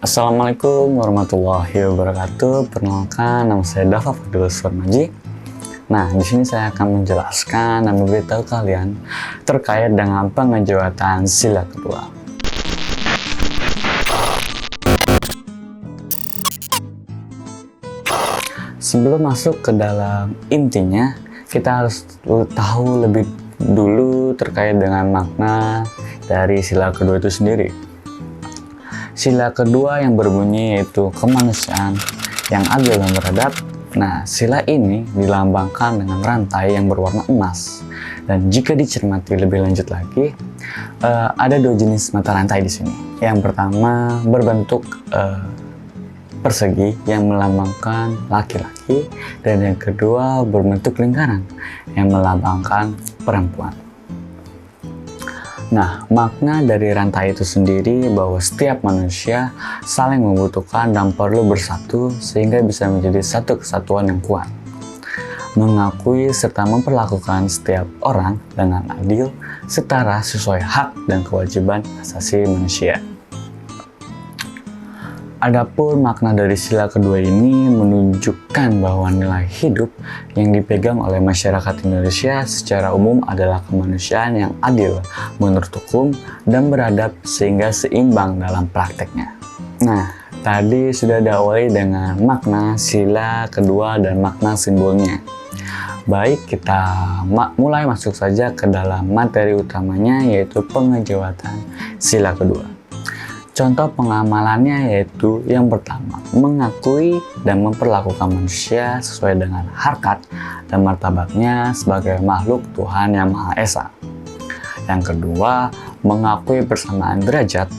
Assalamualaikum warahmatullahi wabarakatuh. Perkenalkan, nama saya Dava Fadilus Warmaji. Nah, di sini saya akan menjelaskan dan memberitahu kalian terkait dengan pengejawatan sila kedua. Sebelum masuk ke dalam intinya, kita harus tahu lebih dulu terkait dengan makna dari sila kedua itu sendiri. Sila kedua yang berbunyi yaitu kemanusiaan yang adil dan beradab. Nah, sila ini dilambangkan dengan rantai yang berwarna emas. Dan jika dicermati lebih lanjut lagi, ada dua jenis mata rantai di sini. Yang pertama berbentuk persegi yang melambangkan laki-laki, dan yang kedua berbentuk lingkaran yang melambangkan perempuan. Nah, makna dari rantai itu sendiri bahwa setiap manusia saling membutuhkan dan perlu bersatu sehingga bisa menjadi satu kesatuan yang kuat. Mengakui serta memperlakukan setiap orang dengan adil, setara sesuai hak dan kewajiban asasi manusia. Adapun makna dari sila kedua ini menunjukkan bahwa nilai hidup yang dipegang oleh masyarakat Indonesia secara umum adalah kemanusiaan yang adil menurut hukum dan beradab sehingga seimbang dalam prakteknya. Nah, tadi sudah diawali dengan makna sila kedua dan makna simbolnya. Baik, kita mulai masuk saja ke dalam materi utamanya, yaitu pengejawatan sila kedua. Contoh pengamalannya yaitu yang pertama, mengakui dan memperlakukan manusia sesuai dengan harkat dan martabatnya sebagai makhluk Tuhan Yang Maha Esa. Yang kedua, mengakui persamaan derajat,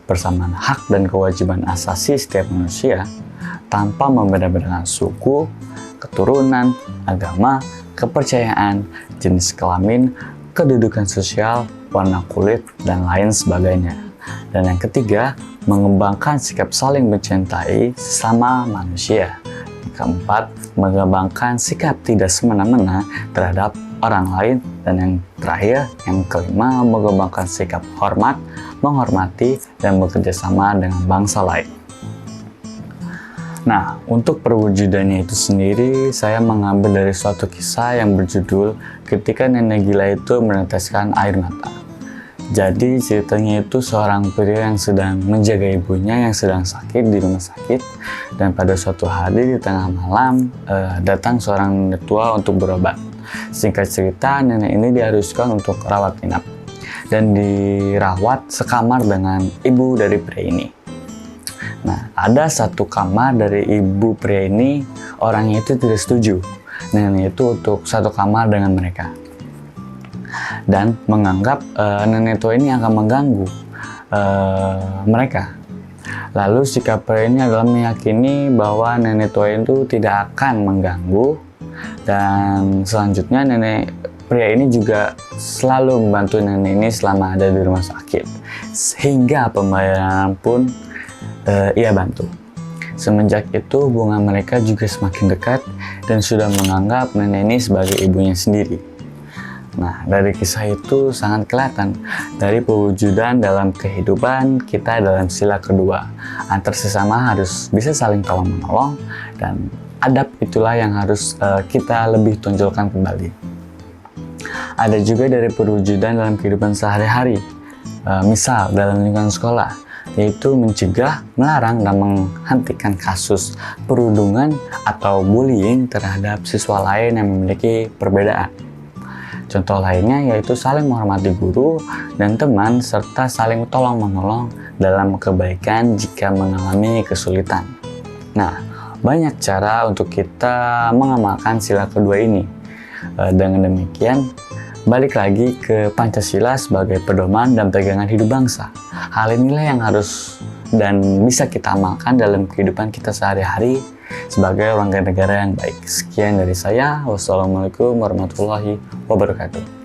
persamaan hak dan kewajiban asasi setiap manusia tanpa membeda-bedakan suku, keturunan, agama, kepercayaan, jenis kelamin, kedudukan sosial, warna kulit, dan lain sebagainya. Dan yang ketiga, mengembangkan sikap saling mencintai sesama manusia. Yang keempat, mengembangkan sikap tidak semena-mena terhadap orang lain. Dan yang terakhir, yang kelima, mengembangkan sikap hormat, menghormati, dan bekerja sama dengan bangsa lain. Nah, untuk perwujudannya itu sendiri, saya mengambil dari suatu kisah yang berjudul Ketika Nenek Gila Itu Meneteskan Air Mata. Jadi ceritanya itu seorang pria yang sedang menjaga ibunya yang sedang sakit di rumah sakit, dan pada suatu hari di tengah malam datang seorang nenek tua untuk berobat. Singkat cerita, nenek ini diharuskan untuk rawat inap dan dirawat sekamar dengan ibu dari pria ini. Nah, ada satu kamar dari ibu pria ini, orangnya itu tidak setuju nenek itu untuk satu kamar dengan mereka, dan menganggap nenek tua ini akan mengganggu mereka. Lalu sikap pria ini adalah meyakini bahwa nenek tua itu tidak akan mengganggu, dan selanjutnya nenek pria ini juga selalu membantu nenek ini selama ada di rumah sakit, sehingga pembayaran pun ia bantu. Semenjak itu hubungan mereka juga semakin dekat dan sudah menganggap nenek ini sebagai ibunya sendiri. Nah, dari kisah itu sangat kelihatan dari pewujudan dalam kehidupan kita dalam sila kedua. Antar sesama harus bisa saling tolong-menolong, dan adab itulah yang harus kita lebih tonjolkan kembali. Ada juga dari perwujudan dalam kehidupan sehari-hari, misal dalam lingkungan sekolah, yaitu mencegah, melarang, dan menghentikan kasus perundungan atau bullying terhadap siswa lain yang memiliki perbedaan. Contoh lainnya yaitu saling menghormati guru dan teman, serta saling tolong-menolong dalam kebaikan jika mengalami kesulitan. Nah, banyak cara untuk kita mengamalkan sila kedua ini. Dengan demikian, balik lagi ke Pancasila sebagai pedoman dan pegangan hidup bangsa. Hal inilah yang harus dan bisa kita amalkan dalam kehidupan kita sehari-hari sebagai warga negara yang baik. Sekian dari saya. Wassalamualaikum warahmatullahi wabarakatuh.